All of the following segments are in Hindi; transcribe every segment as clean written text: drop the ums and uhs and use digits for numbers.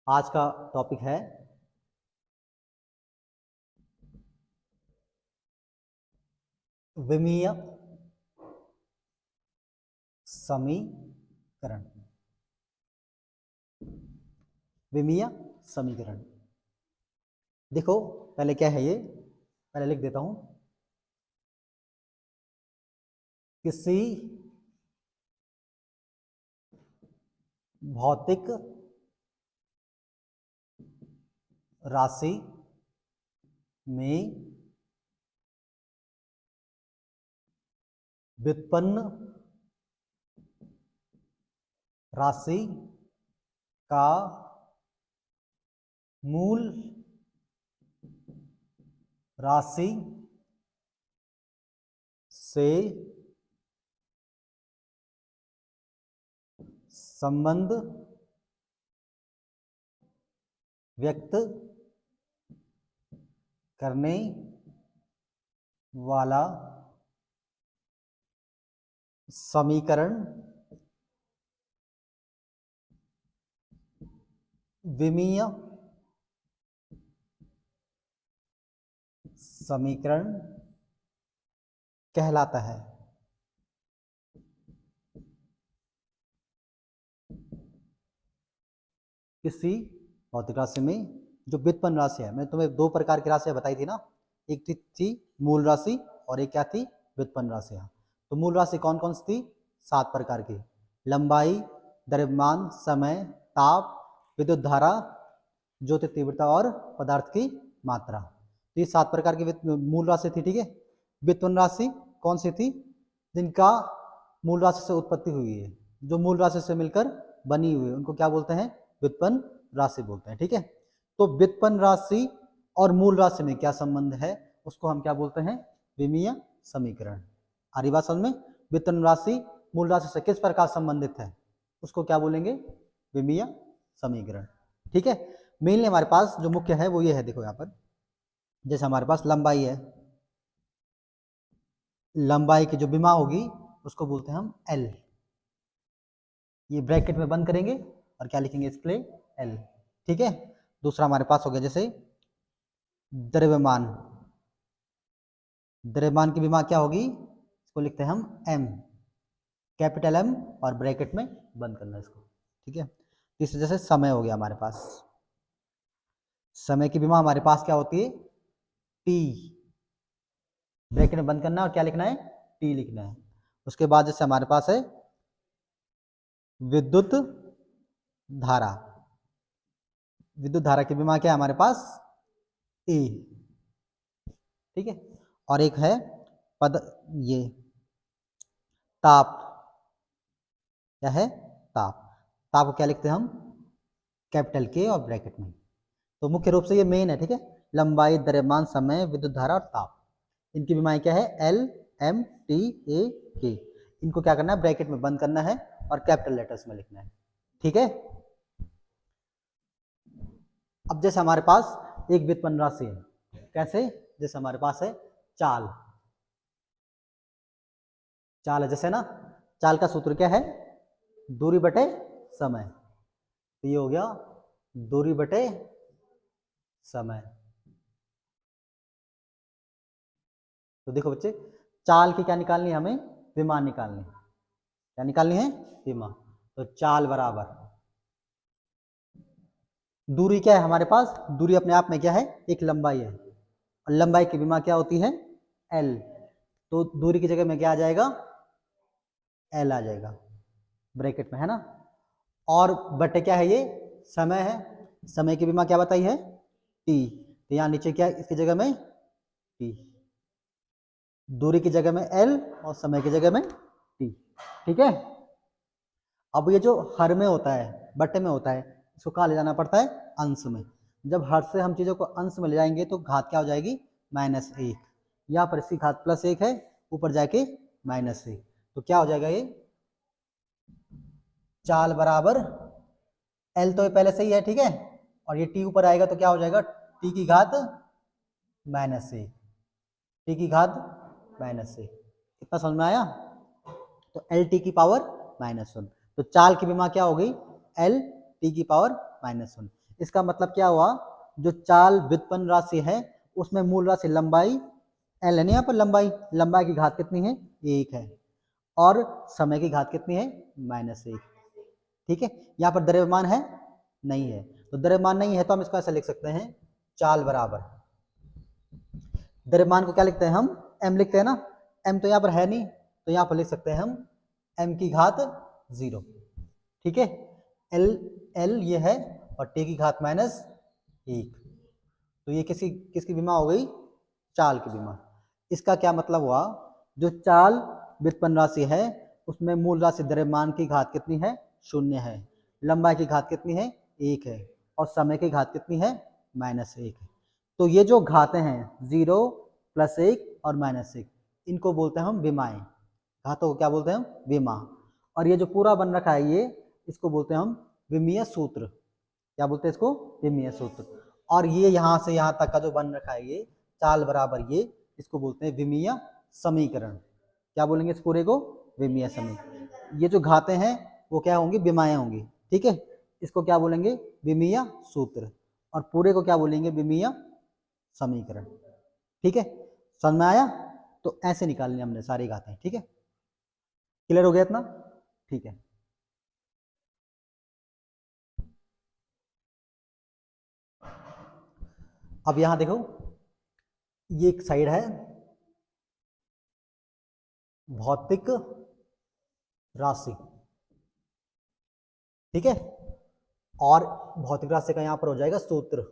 आज का टॉपिक है विमीय समीकरण। विमीय समीकरण देखो पहले क्या है ये, पहले लिख देता हूं। किसी भौतिक राशि में व्युत्पन्न राशि का मूल राशि से संबंध व्यक्त करने वाला समीकरण विमीय समीकरण कहलाता है। किसी भौतिक राशि में जो व्युत्पन्न राशि है, मैं तुम्हें दो प्रकार की राशियां बताई थी ना, एक थी मूल राशि और एक क्या थी, व्युत्पन्न राशियां। तो मूल राशि कौन कौन सी थी? 7 प्रकार की। लंबाई, द्रव्यमान, समय, ताप, विद्युत धारा, ज्योति तीव्रता और पदार्थ की मात्रा। तो ये 7 प्रकार की मूल राशि थी, ठीक है। व्युत्पन्न राशि कौन सी थी? जिनका मूल राशि से उत्पत्ति हुई है, जो मूल राशि से मिलकर बनी हुई है, उनको क्या बोलते हैं? व्युत्पन्न राशि बोलते हैं, ठीक है। तो व्युत्पन्न राशि और मूल राशि में क्या संबंध है, उसको हम क्या बोलते हैं? विमीय समीकरण। आ रही बात समझ में? व्युत्पन्न राशि मूल राशि से किस प्रकार संबंधित है, उसको क्या बोलेंगे? विमीय समीकरण, ठीक है। मेनली हमारे पास जो मुख्य है वो ये है, देखो यहाँ पर जैसे हमारे पास लंबाई है, लंबाई की जो विमा होगी उसको बोलते हैं हम एल। ये ब्रैकेट में बंद करेंगे और क्या लिखेंगे इसके लिए? एल, ठीक है। दूसरा हमारे पास हो गया जैसे द्रव्यमान। द्रव्यमान की विमा क्या होगी? इसको लिखते हैं हम एम, कैपिटल एम, और ब्रैकेट में बंद करना इसको, ठीक है। तीसरे जैसे समय हो गया हमारे पास, समय की विमा हमारे पास क्या होती है? टी, ब्रैकेट में बंद करना है और क्या लिखना है? टी लिखना है। उसके बाद जैसे हमारे पास है विद्युत धारा। विद्युत धारा की विमा क्या है हमारे पास? ए, ठीक है। और एक है पद, ये ताप। क्या है? ताप। ताप को क्या लिखते हैं हम? कैपिटल के और ब्रैकेट में। तो मुख्य रूप से ये मेन है, ठीक है। लंबाई, द्रव्यमान, समय, विद्युत धारा और ताप, इनकी विमाएं क्या है? एल, एम, टी, ए, के। इनको क्या करना है? ब्रैकेट में बंद करना है और कैपिटल लेटर्स में लिखना है, ठीक है। अब जैसे हमारे पास एक व्युत्पन्न राशि है, कैसे? जैसे हमारे पास है चाल। चाल है जैसे ना, चाल का सूत्र क्या है? दूरी बटे समय। तो ये हो गया दूरी बटे समय। तो देखो बच्चे, चाल की क्या निकालनी है हमें? विमा निकालनी है। क्या निकालनी है? विमा। तो चाल बराबर दूरी क्या है हमारे पास? दूरी अपने आप में क्या है? एक लंबाई है, और लंबाई की विमा क्या होती है? एल। तो दूरी की जगह में क्या आ जाएगा? एल आ जाएगा ब्रैकेट में, है ना। और बटे क्या है? ये समय है। समय की विमा क्या बताई है? टी। तो यहाँ नीचे क्या है इसकी जगह में? टी। दूरी की जगह में एल और समय की जगह में टी, ठीक है। अब ये जो हर में होता है, बटे में होता है, इसको कहाँ ले जाना पड़ता है? अंश में। जब हर से हम चीज़ों को अंश में ले जाएंगे तो घात क्या हो जाएगी? -1। यहाँ पर इसकी घात +1 है, ऊपर जाके -1। तो क्या हो जाएगा? ये चाल बराबर एल तो पहले से ही है, ठीक है, और ये टी ऊपर आएगा तो क्या हो जाएगा? टी की घात -1, टी की घात -1। इतना समझ में आया? तो एल टी की पावर -1। तो चाल की विमा क्या हो गई? एल टी की पावर -1। इसका मतलब क्या हुआ, जो चाल व्युत्पन्न राशि है उसमें मूल राशि लंबाई एल है ना, यहाँ पर लंबाई की घात कितनी है, 1 है, और समय की घात कितनी है, -1। ठीक है, यहाँ पर द्रव्यमान है नहीं है, तो द्रव्यमान नहीं है तो हम इसको ऐसा लिख सकते हैं, चाल बराबर, द्रव्यमान को क्या लिखते हैं हम, m लिखते हैं ना, m तो यहाँ पर है नहीं, तो यहाँ पर लिख सकते हैं हम m की घात 0। ठीक है, l ये है और t की घात -1, तो ये किसकी विमा हो गई, चाल की विमा। इसका क्या मतलब हुआ, जो चाल व्युत्पन्न राशि है उसमें मूल राशि द्रव्यमान की घात कितनी है, 0 है, लंबाई की घात कितनी है, 1 है, और समय की घात कितनी है, -1 है। तो ये जो घातें हैं 0 +1 और -1, इनको बोलते हैं हम विमाएं, घातों को क्या बोलते हैं हम, विमा। और ये जो पूरा बन रखा है ये, इसको बोलते हैं हम विमीय सूत्र। क्या बोलते हैं इसको, विमीय सूत्र। और ये यहाँ से यहाँ तक का जो बन रखा है ये चाल बराबर ये, इसको बोलते हैं विमीय समीकरण। क्या बोलेंगे इस पूरे को, विमीय समीकरण। ये जो घातें हैं वो क्या होंगी, विमाएं होंगी। ठीक है, इसको क्या बोलेंगे, विमीय सूत्र, और पूरे को क्या बोलेंगे, विमीय समीकरण। ठीक है, समझ में आया, तो ऐसे निकालनी हमने सारी घातें। ठीक है, क्लियर हो गया इतना, ठीक है। अब यहां देखो, ये एक साइड है भौतिक राशि, ठीक है, और भौतिक राशि का यहां पर हो जाएगा सूत्र,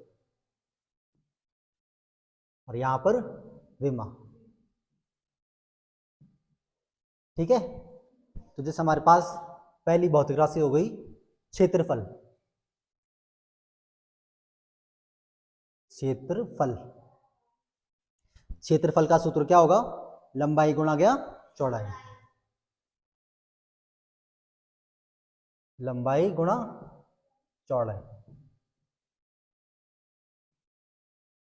और यहां पर विमा। ठीक है, तो जैसे हमारे पास पहली भौतिक राशि हो गई क्षेत्रफल, क्षेत्रफल का सूत्र क्या होगा, लंबाई गुणा गया चौड़ाई, लंबाई गुणा चौड़ाई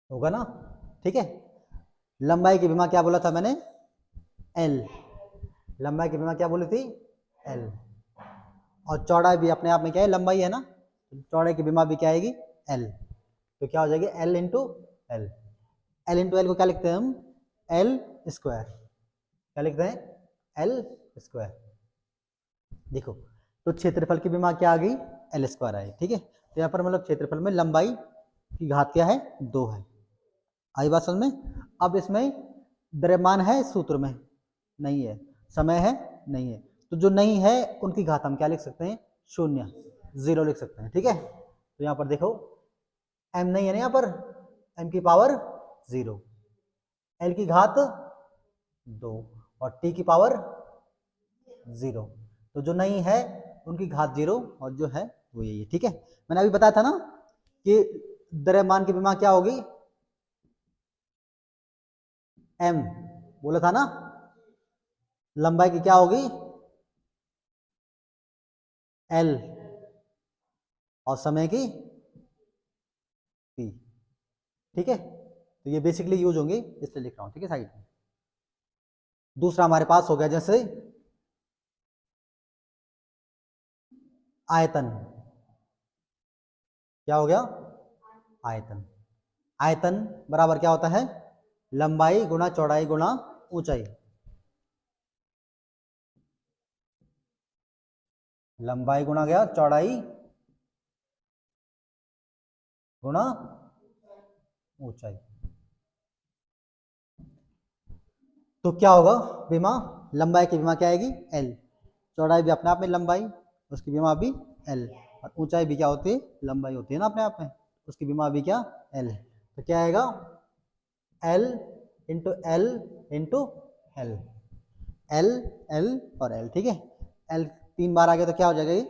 होगा ना। ठीक है, लंबाई की विमा क्या बोला था मैंने, L, लंबाई की विमा क्या बोली थी, L, और चौड़ाई भी अपने आप में क्या है, लंबाई है ना, तो चौड़ाई की विमा भी क्या आएगी, L, तो क्या हो जाएगी L into L, L into L को क्या लिखते हैं हम, L स्क्वायर, क्या लिखते हैं, L स्क्वायर। देखो, तो क्षेत्रफल की विमा क्या आ गई, L स्क्वायर आई। ठीक है, तो यहाँ पर मतलब क्षेत्रफल में लंबाई की घात क्या है, 2 है। आई बात समझ में। अब इसमें द्रव्यमान है इस सूत्र में, नहीं है, समय है नहीं है, तो जो नहीं है उनकी घात हम क्या लिख सकते हैं, 0, 0 लिख सकते हैं। ठीक है, तो यहाँ पर देखो m नहीं है ना, यहाँ पर m की पावर 0, l की घात 2 और t की पावर 0, तो जो नहीं है उनकी घात 0 और जो है वो यही है। ठीक है, मैंने अभी बताया था ना कि द्रव्यमान की विमा क्या होगी, m बोला था ना, लंबाई की क्या होगी, L, और समय की T। ठीक है, तो ये बेसिकली यूज होंगे, इसलिए लिख रहा हूं। ठीक है, साइड में दूसरा हमारे पास हो गया जैसे आयतन। क्या हो गया, आयतन। आयतन बराबर क्या होता है, लंबाई गुणा चौड़ाई गुणा ऊंचाई, लंबाई गुणा गया चौड़ाई गुणा ऊंचाई, तो क्या होगा विमा, लंबाई की विमा क्या आएगी, L, चौड़ाई भी अपने आप में लंबाई, उसकी विमा भी L, और ऊंचाई भी क्या होती है, लंबाई होती है ना अपने आप में, उसकी विमा भी क्या, L, तो क्या आएगा L into L into L, L L और एल। ठीक है, L 3 बार आ गया तो क्या हो जाएगा ये,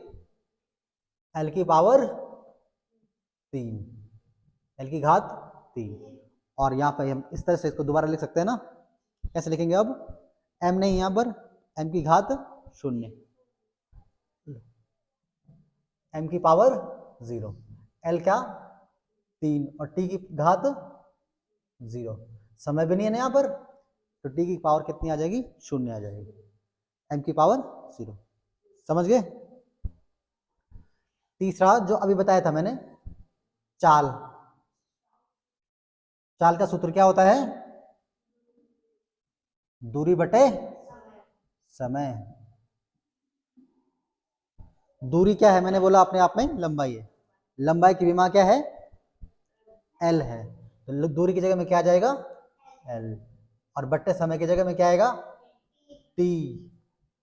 L की पावर 3, L की घात 3, और यहाँ पर हम इस तरह से इसको दोबारा लिख सकते हैं ना, कैसे लिखेंगे अब, m नहीं यहाँ पर, m की घात 0, m की पावर 0, l क्या 3 और t की घात 0, समय भी नहीं है ना यहाँ पर, तो t की पावर कितनी आ जाएगी, 0 आ जाएगी, m की पावर 0। समझ गए। तीसरा जो अभी बताया था मैंने, चाल, चाल का सूत्र क्या होता है? दूरी बटे समय। दूरी क्या है? मैंने बोला अपने आप में लंबाई है। लंबाई की विमा क्या है? एल है। तो दूरी की जगह में क्या आ जाएगा? एल। और बट्टे समय की जगह में क्या आएगा? टी।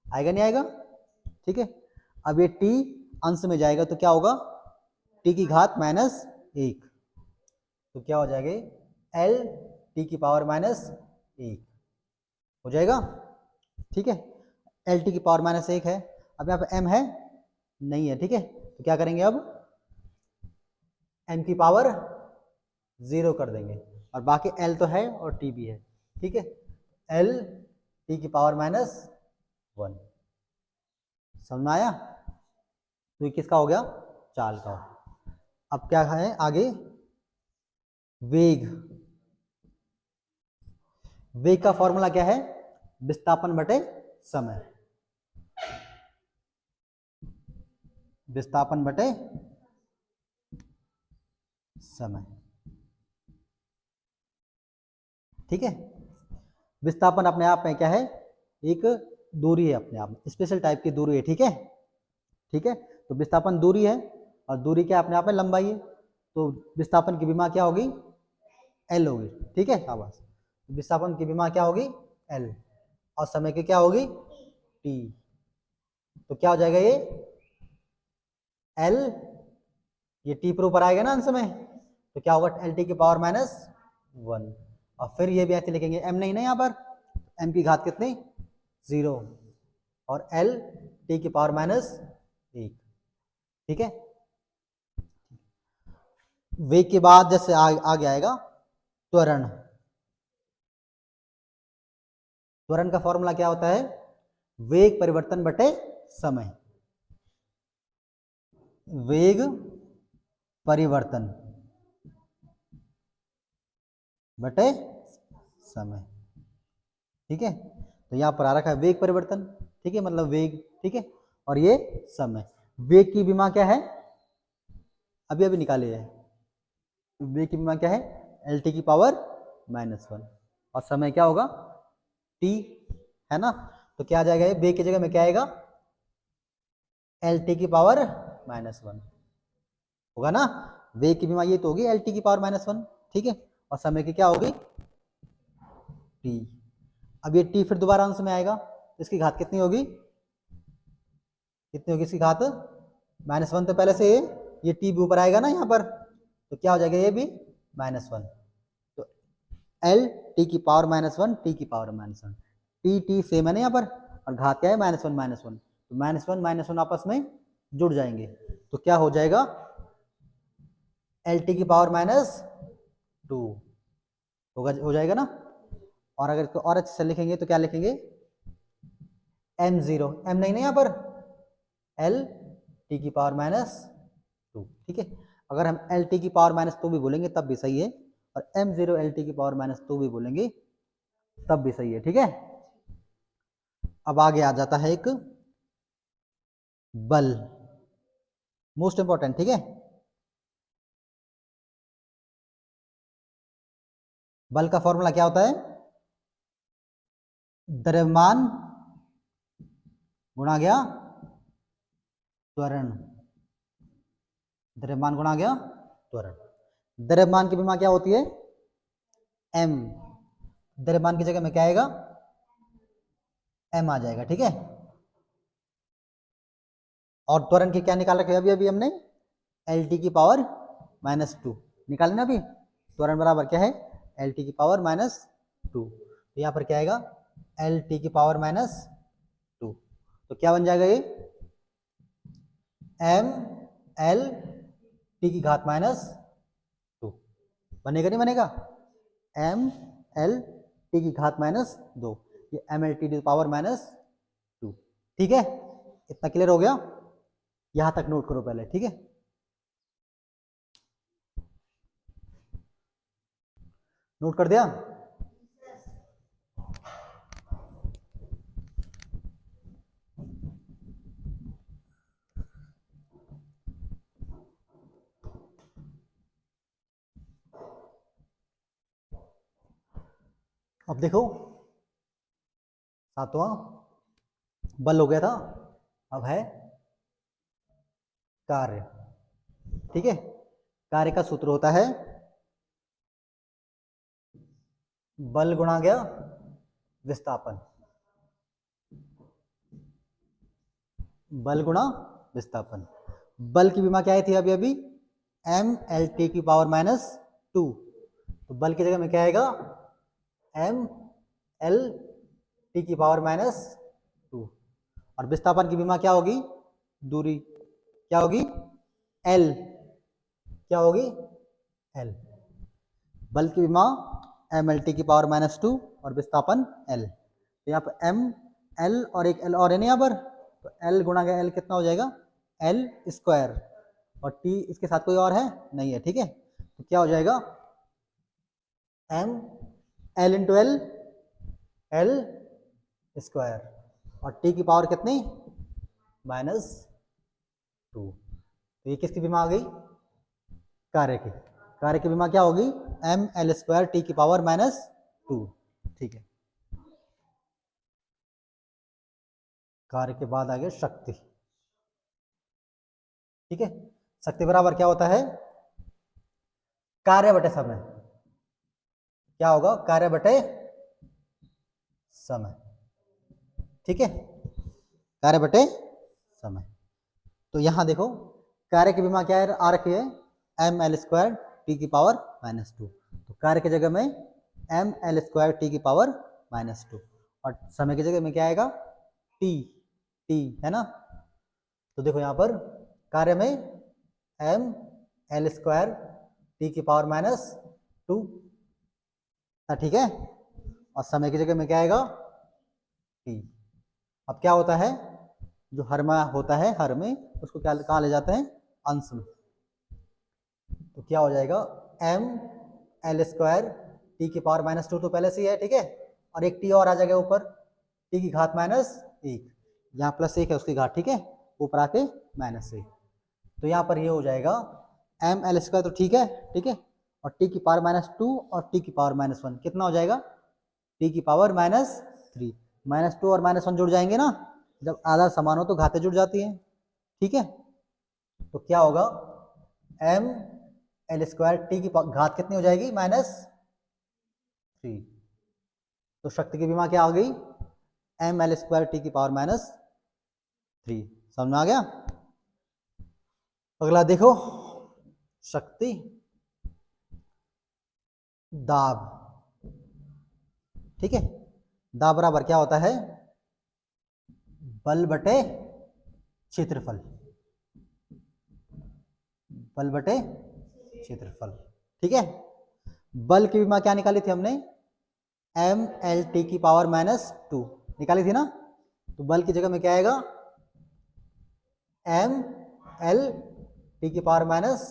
आएगा नहीं आएगा? ठीक है। अब ये टी अंश में जाएगा तो क्या होगा? टी की घात माइनस एक। तो क्या हो जाएगा? एल टी की पावर माइनस एक हो जाएगा। ठीक है। एल टी की पावर माइनस एक है। अब यहाँ पे एम है नहीं है। ठीक है। तो क्या करेंगे अब? एम की पावर जीरो कर देंगे और बाकी एल तो है और टी भी है। ठीक है। एल टी की पावर माइनस वन। समझ में आया? तो ये किसका हो गया? चाल का। अब क्या है आगे? वेग। वेग का फॉर्मूला क्या है? विस्थापन बटे समय। विस्थापन बटे समय। ठीक है। विस्थापन अपने आप में क्या है? एक दूरी है, अपने आप में स्पेशल टाइप की दूरी है। ठीक है। ठीक है। तो विस्थापन दूरी है और दूरी क्या अपने आप में लंबाई है। तो विस्थापन की विमा क्या होगी? एल होगी। ठीक है। आवाज विस्थापन की विमा क्या होगी? एल। और समय की क्या होगी? टी। तो क्या हो जाएगा ये? एल, ये टी पर ऊपर आएगा ना अंश में, तो क्या होगा? एल टी की पावर माइनस वन। और फिर ये भी ऐसे लिखेंगे, एम नहीं ना यहाँ पर, एम की घात कितनी? जीरो। और एल टी की पावर माइनस एक। ठीक है। वेग के बाद जैसे आगे आएगा त्वरण। त्वरण का फॉर्मूला क्या होता है? वेग परिवर्तन बटे समय। वेग परिवर्तन बटे समय। ठीक है। तो यहां पर आ रखा है वेग परिवर्तन। ठीक है, मतलब वेग। ठीक है। और ये समय। वेग की विमा क्या है? अभी अभी निकाले है। वेग की विमा क्या है? एल टी की पावर माइनस वन। और समय क्या होगा? टी, है ना। तो क्या आ जाएगा? ये वेग की जगह में क्या आएगा? एल टी की पावर माइनस वन होगा ना। वेग की विमा ये तो होगी एल टी की पावर माइनस वन। ठीक है। और समय की क्या होगी? टी। अब ये टी फिर दोबारा अंश में आएगा तो इसकी घात कितनी होगी? कितनी होगी इसकी घात? Minus one. तो पहले से ये टी भी ऊपर आएगा ना यहाँ पर, तो क्या हो जाएगा? ये भी माइनस वन। तो एल टी की पावर माइनस वन, टी की power minus one. T T same है ना यहाँ पर, और घात क्या है? Minus one minus one. तो माइनस वन आपस में जुड़ जाएंगे। तो क्या हो जाएगा? एल टी की पावर माइनस टू होगा, हो जाएगा ना। और अगर इसको और अच्छे से लिखेंगे तो क्या लिखेंगे? एम जीरो, एम नहीं ना यहाँ पर, एल टी की पावर माइनस टू। ठीक है। अगर हम एल टी की पावर माइनस टू भी बोलेंगे तब भी सही है, और एम जीरो एल टी की पावर माइनस टू भी बोलेंगे तब भी सही है। ठीक है। अब आगे आ जाता है एक बल, मोस्ट इंपॉर्टेंट। ठीक है। बल का फॉर्मूला क्या होता है? द्रव्यमान गुणा गया त्वरण। द्रव्यमान गुणा गया त्वरण। द्रव्यमान की विमा क्या होती है? एम। द्रव्यमान की जगह में क्या आएगा? एम आ जाएगा। ठीक है। और त्वरण की क्या निकाल रखे अभी अभी हमने? एल टी की पावर माइनस टू निकाले ना अभी। त्वरण बराबर क्या है? एल टी की पावर माइनस टू। तो यहाँ पर क्या आएगा? एल टी की पावर माइनस टू। तो क्या बन जाएगा ये? एम एल टी की घात माइनस टू। बनेगा नहीं बनेगा? एम एल टी की घात माइनस दो, ये M L T power minus two. ठीक है। इतना क्लियर हो गया? यहां तक नोट करो पहले। ठीक है। नोट कर दिया? अब देखो, सातवां बल हो गया था, अब है कार्य। ठीक है, कार्य का सूत्र होता है बल गुणा गया विस्थापन, बल गुणा विस्थापन। बल की विमा क्या आई थी अभी अभी, एम एल टी की पावर माइनस 2, तो बल की जगह में क्या आएगा, एम एल टी की पावर माइनस 2। और विस्थापन की विमा क्या होगी, दूरी क्या होगी, एल, क्या होगी, एल। बल की विमा एम एल टी की पावर माइनस 2 और विस्थापन एल। तो यहाँ पर एम एल और एक एल और है ना यहाँ पर, तो एल गुणा गया एल कितना हो जाएगा, एल स्क्वायर, और टी इसके साथ कोई और है नहीं है। ठीक है, तो क्या हो जाएगा, M L into L, L square, और टी की पावर कितनी, माइनस 2। तो ये किसकी विमा आ गई, कार्य की। कार्य की विमा क्या होगी, एम एल स्क्वायर टी की पावर माइनस 2। ठीक है, कार्य के बाद आ गया शक्ति। ठीक है, शक्ति बराबर क्या होता है, कार्य बटे समय। क्या होगा, कार्य बटे समय। ठीक है, कार्य बटे समय। तो यहां देखो, कार्य की विमा क्या है आ रखी है, एम एल स्क्वायर टी की पावर माइनस 2। तो कार्य की जगह में एम एल स्क्वायर टी की पावर माइनस 2, और समय की जगह में क्या आएगा, टी, टी है ना। तो देखो यहां पर कार्य में एम एल स्क्वायर टी की पावर माइनस 2, ठीक है, और समय की जगह में क्या आएगा, टी। अब क्या होता है, जो हर में होता है, हर में उसको क्या कहाँ ले जाते हैं, अंश में। तो क्या हो जाएगा, एम एल स्क्वायर टी की पावर माइनस 2 तो पहले से ही है। ठीक है, और एक टी और आ जाएगा ऊपर, टी की घात माइनस 1, यहाँ प्लस 1 है उसकी घात। ठीक है, ऊपर आके माइनस 1, तो यहाँ पर ये हो जाएगा एम एल स्क्वायर, तो ठीक है, ठीक है, और टी की पावर माइनस 2 और टी की पावर माइनस 1 कितना हो जाएगा, टी की पावर माइनस 3। माइनस 2 और माइनस 1 जुड़ जाएंगे ना, जब आधा समान हो तो घातें जुड़ जाती हैं। ठीक है, तो क्या होगा, एम एल स्क्वायर टी की घात कितनी हो जाएगी, माइनस 3। तो शक्ति की विमा क्या आ गई, एम एल स्क्वायर टी की पावर माइनस 3। समझ में आ गया। अगला देखो, शक्ति दाब। ठीक है, दाब बराबर क्या होता है, बल बटे क्षेत्रफल, बल बटे क्षेत्रफल। ठीक है, बल की विमा क्या निकाली थी हमने, एम एल टी की पावर माइनस 2 निकाली थी ना। तो बल की जगह में क्या आएगा, एम एल टी की पावर माइनस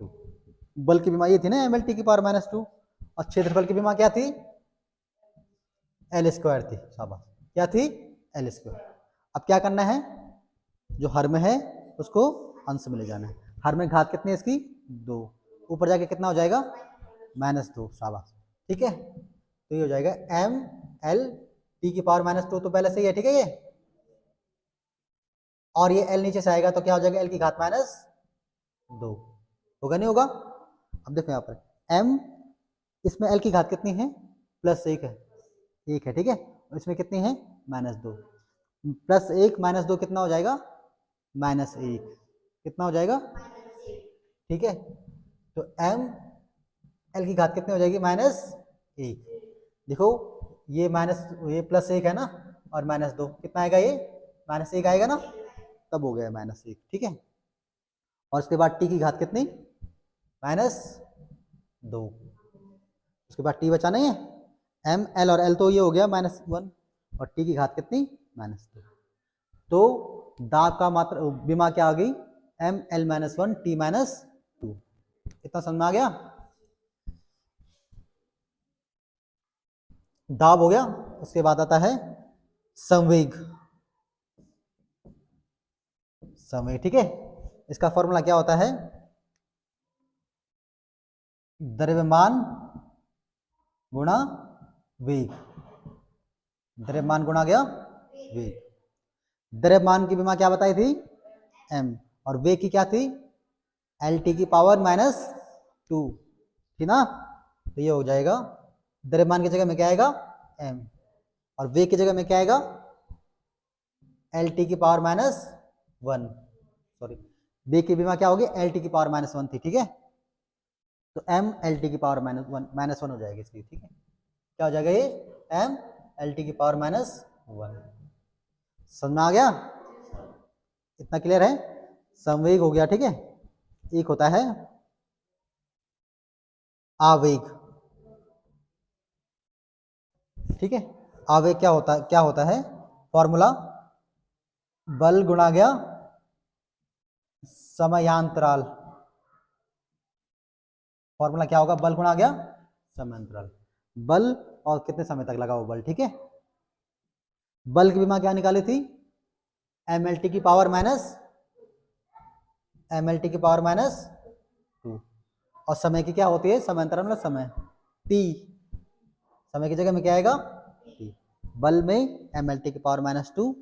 2। बल की विमा ये थी ना, एम एल टी की पावर माइनस 2, और क्षेत्रफल की विमा क्या थी, एल स्क्वायर थी। शाबाश, क्या थी, एल स्क्वायर। अब क्या करना है, जो हर में है उसको अंश में ले जाना है। हर में घात कितनी है इसकी, 2, ऊपर जाके कितना हो जाएगा, माइनस 2। शाबाश, ठीक है, तो ये हो जाएगा एम एल टी की पावर माइनस 2 तो पहले से ही है। ठीक है, ये और ये एल नीचे से आएगा तो क्या हो जाएगा, एल की घात माइनस 2, होगा नहीं होगा। अब देखो यहाँ पर एम, इसमें एल की घात कितनी है, प्लस 1 है, 1 है। ठीक है, और इसमें कितनी है, माइनस 2, प्लस 1 माइनस 2 कितना हो जाएगा, माइनस 1, कितना हो जाएगा। ठीक है, तो एम एल की घात कितनी हो जाएगी, माइनस 1। देखो ये माइनस, ये प्लस 1 है ना, और माइनस 2 कितना आएगा, ये माइनस 1 आएगा ना, तब हो गया माइनस 1। ठीक है, और उसके बाद टी की घात कितनी, माइनस 2, उसके बाद टी बचा नहीं है, एम एल और एल तो ये हो गया माइनस 1, और टी की घात कितनी, माइनस 2। तो दाब का मात्रा विमा क्या आ गई, M L minus 1 T minus 2। इतना समझ में आ गया। दाब हो गया, उसके बाद आता है संवेग। संवेग, ठीक है, इसका फॉर्मूला क्या होता है, द्रव्यमान गुणा वेग, द्रव्यमान गुणा गया वेग। द्रव्यमान की विमा क्या बताई थी, m, और वेग की क्या थी, lt की पावर -2 थी ना। तो ये हो जाएगा, द्रव्यमान की जगह में क्या आएगा m, और वेग की जगह में क्या आएगा lt की पावर -1, सॉरी वेग की विमा क्या होगी lt की पावर -1 थी, ठीक है। तो m lt की पावर -1 हो जाएगी इसकी, ठीक है। क्या हो जाएगा ये m lt की पावर -1। समझ में आ गया, इतना क्लियर है। संवेग हो गया, ठीक है। एक होता है आवेग, ठीक है। आवेग क्या होता है, फॉर्मूला बल गुणा गया समयांतराल। फॉर्मूला क्या होगा, बल गुणा गया समयांतराल। बल और कितने समय तक लगा वो बल, ठीक है। बल की विमा क्या निकाली थी, mlt की पावर -2, और समय की क्या होती है, समांतराल में समय t, समय की जगह में क्या आएगा t। बल में mlt की पावर -2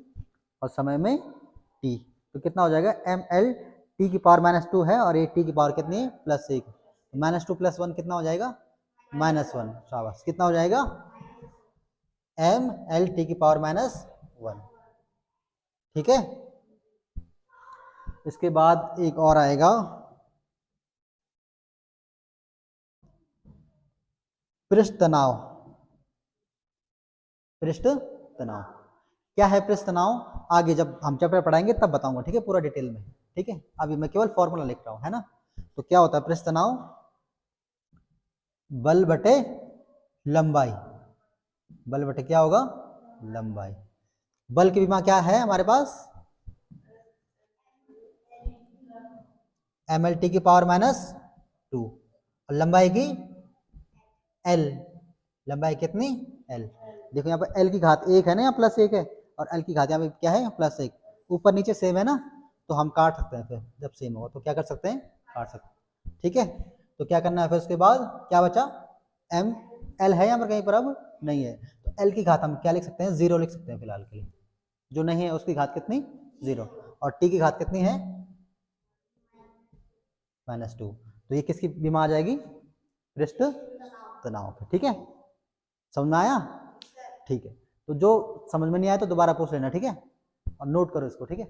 और समय में t, तो कितना हो जाएगा mlt की पावर -2 है और ये t की पावर कितनी है +1, -2 + 1 कितना हो जाएगा -1, शाबाश। कितना हो जाएगा mlt की पावर -1, ठीक है। इसके बाद एक और आएगा पृष्ठ तनाव। पृष्ठ तनाव क्या है, पृष्ठ तनाव आगे जब हम चैप्टर पढ़ाएंगे तब बताऊंगा, ठीक है, पूरा डिटेल में, ठीक है। अभी मैं केवल फॉर्मूला लिख रहा हूं, है ना। तो क्या होता है पृष्ठ तनाव, बल बटे लंबाई, बल बटे क्या होगा लंबाई। बल की विमा क्या है हमारे पास, mlt की पावर -2, और लंबाई की l, लंबाई कितनी l। देखो यहाँ पर l की घात 1 है ना, यहाँ +1 है, और l की घात यहाँ पे क्या है +1, ऊपर नीचे सेम है ना, तो हम काट सकते हैं। फिर जब सेम होगा तो क्या कर सकते हैं, काट सकते हैं, ठीक है। तो क्या करना है फिर उसके बाद क्या बचा, m l है यहाँ पर कहीं पर, अब नहीं है, तो l की घात हम क्या लिख सकते हैं 0 लिख सकते हैं फिलहाल के लिए, जो नहीं है उसकी घात कितनी 0, और t की घात कितनी है -2। तो ये किसकी विमा आ जाएगी, पृष्ठ तनाव पे, ठीक है। समझ में आया, ठीक है। तो जो समझ में नहीं आया तो दोबारा पूछ लेना, ठीक है, और नोट करो इसको, ठीक है।